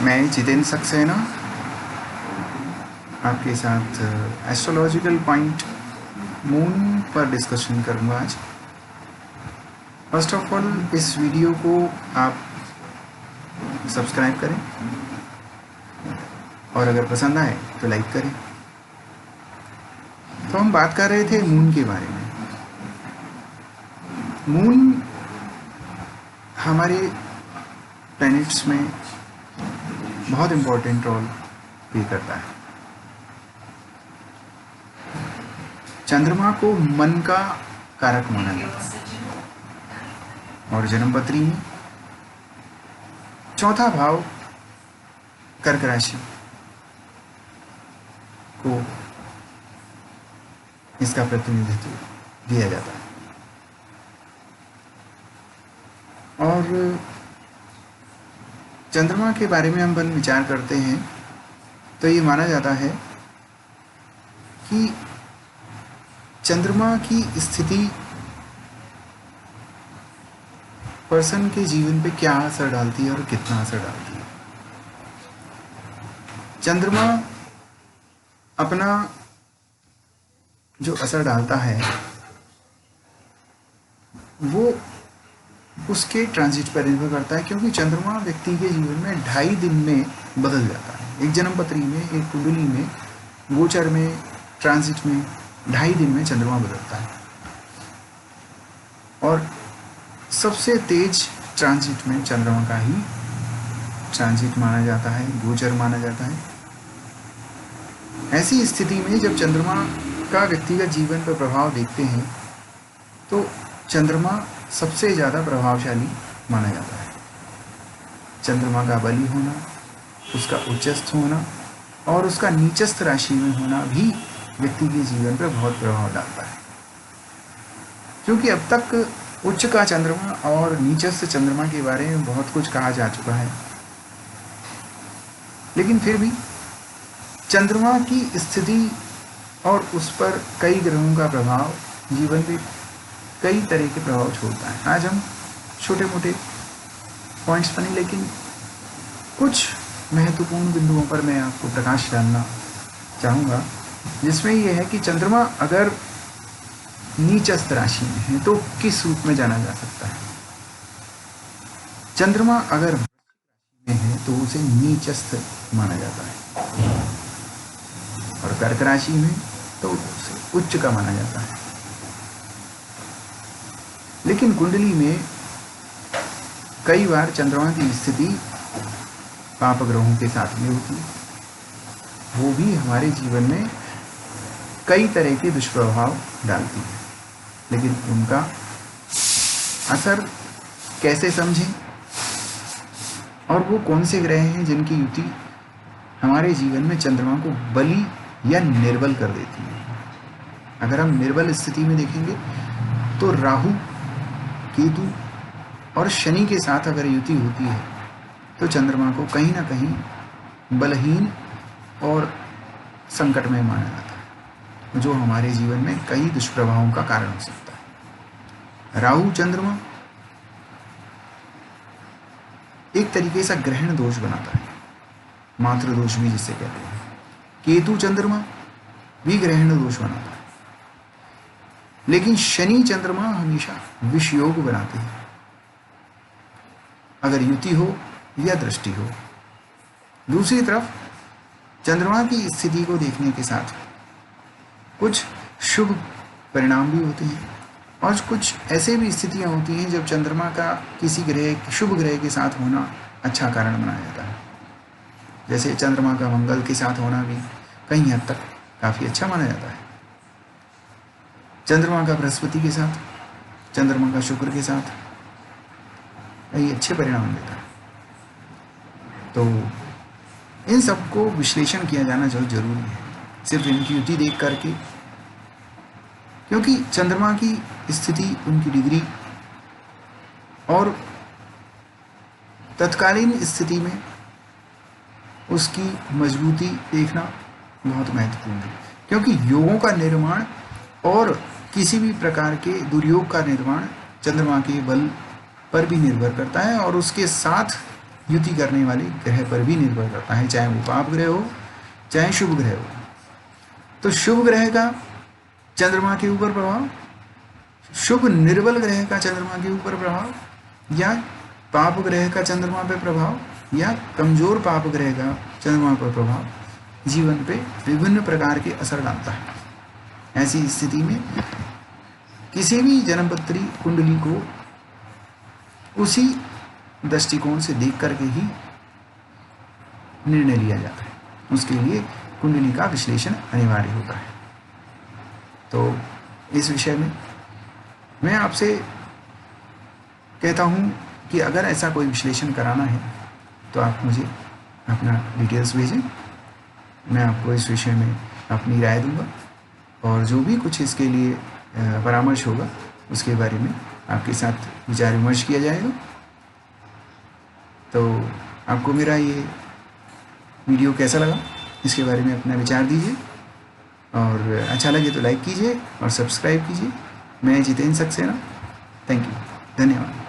मैं जितेंद्र सक्सेना आपके साथ एस्ट्रोलॉजिकल पॉइंट मून पर डिस्कशन करूंगा आज। फर्स्ट ऑफ ऑल इस वीडियो को आप सब्सक्राइब करें और अगर पसंद आए तो लाइक करें। तो हम बात कर रहे थे मून के बारे में। मून हमारे प्लैनेट्स में बहुत इम्पोर्टेंट रोल प्ले करता है। चंद्रमा को मन का कारक माना जाता है और जन्मपत्री में चौथा भाव कर्क राशि को इसका प्रतिनिधित्व दिया जाता है। और चंद्रमा के बारे में हम विचार करते हैं तो ये माना जाता है कि चंद्रमा की स्थिति पर्सन के जीवन पे क्या असर डालती है और कितना असर डालती है। चंद्रमा अपना जो असर डालता है वो उसके ट्रांजिट पर निर्भर करता है, क्योंकि चंद्रमा व्यक्ति के जीवन में 2.5 दिन में बदल जाता है। एक जन्मपत्री में, एक कुंडली में, गोचर में, ट्रांजिट में 2.5 दिन में चंद्रमा बदलता है। और सबसे तेज ट्रांजिट में चंद्रमा का ही ट्रांजिट माना जाता है, गोचर माना जाता है। ऐसी स्थिति में जब चंद्रमा का व्यक्तिगत जीवन पर प्रभाव देखते हैं तो चंद्रमा सबसे ज़्यादा प्रभावशाली माना जाता है। चंद्रमा का बली होना, उसका उच्चस्थ होना और उसका नीचस्थ राशि में होना भी व्यक्ति के जीवन पर बहुत प्रभाव डालता है। क्योंकि अब तक उच्च का चंद्रमा और नीचस्थ चंद्रमा के बारे में बहुत कुछ कहा जा चुका है, लेकिन फिर भी चंद्रमा की स्थिति और उस पर कई ग्रहों का प्रभाव जीवन में कई तरह के प्रभाव छोड़ता है। आज हम छोटे मोटे पॉइंट्स पर नहीं, लेकिन कुछ महत्वपूर्ण बिंदुओं पर मैं आपको प्रकाश डालना चाहूँगा, जिसमें यह है कि चंद्रमा अगर नीचस्थ राशि में है तो किस रूप में जाना जा सकता है। चंद्रमा अगर में है तो उसे नीचस्थ माना जाता है और कर्क राशि में तो उसे उच्च का माना जाता है। लेकिन कुंडली में कई बार चंद्रमा की स्थिति पाप ग्रहों के साथ में होती है, वो भी हमारे जीवन में कई तरह के दुष्प्रभाव डालती है। लेकिन उनका असर कैसे समझें और वो कौन से ग्रह हैं जिनकी युति हमारे जीवन में चंद्रमा को बली या निर्बल कर देती है। अगर हम निर्बल स्थिति में देखेंगे तो राहु, केतु और शनि के साथ अगर युति होती है तो चंद्रमा को कहीं ना कहीं बलहीन और संकट में माना जाता है, जो हमारे जीवन में कई दुष्प्रभावों का कारण हो सकता है। राहु चंद्रमा एक तरीके से ग्रहण दोष बनाता है, मातृ दोष भी जिसे कहते हैं। केतु चंद्रमा भी ग्रहण दोष बनाता है। लेकिन शनि चंद्रमा हमेशा विष योग बनाते हैं, अगर युति हो या दृष्टि हो। दूसरी तरफ चंद्रमा की स्थिति को देखने के साथ कुछ शुभ परिणाम भी होते हैं और कुछ ऐसे भी स्थितियां होती हैं जब चंद्रमा का किसी ग्रह, शुभ ग्रह के साथ होना अच्छा कारण माना जाता है। जैसे चंद्रमा का मंगल के साथ होना भी कहीं हद तक काफ़ी अच्छा माना जाता है। चंद्रमा का बृहस्पति के साथ, चंद्रमा का शुक्र के साथ ये अच्छे परिणाम देता है। तो इन सबको विश्लेषण किया जाना जो जरूरी है, सिर्फ इनकी युति देख करके, क्योंकि चंद्रमा की स्थिति, उनकी डिग्री और तत्कालीन स्थिति में उसकी मजबूती देखना बहुत महत्वपूर्ण है। क्योंकि योगों का निर्माण और किसी भी प्रकार के दुर्योग का निर्माण चंद्रमा के बल पर भी निर्भर करता है और उसके साथ युति करने वाले ग्रह पर भी निर्भर करता है, चाहे वो पाप ग्रह हो चाहे शुभ ग्रह हो। तो शुभ ग्रह का चंद्रमा के ऊपर प्रभाव, शुभ निर्बल ग्रह का चंद्रमा के ऊपर प्रभाव, या पाप ग्रह का चंद्रमा पर प्रभाव, या कमजोर पाप ग्रह का चंद्रमा पर प्रभाव जीवन पे विभिन्न प्रकार के असर डालता है। ऐसी स्थिति में किसी भी जन्मपत्री कुंडली को उसी दृष्टिकोण से देख करके ही निर्णय लिया जाता है। उसके लिए कुंडली का विश्लेषण अनिवार्य होता है। तो इस विषय में मैं आपसे कहता हूँ कि अगर ऐसा कोई विश्लेषण कराना है तो आप मुझे अपना डिटेल्स भेजें, मैं आपको इस विषय में अपनी राय दूंगा और जो भी कुछ इसके लिए परामर्श होगा उसके बारे में आपके साथ विचार विमर्श किया जाएगा। तो आपको मेरा ये वीडियो कैसा लगा इसके बारे में अपना विचार दीजिए, और अच्छा लगे तो लाइक कीजिए और सब्सक्राइब कीजिए। मैं जितेंद्र सक्सेना, थैंक यू, धन्यवाद।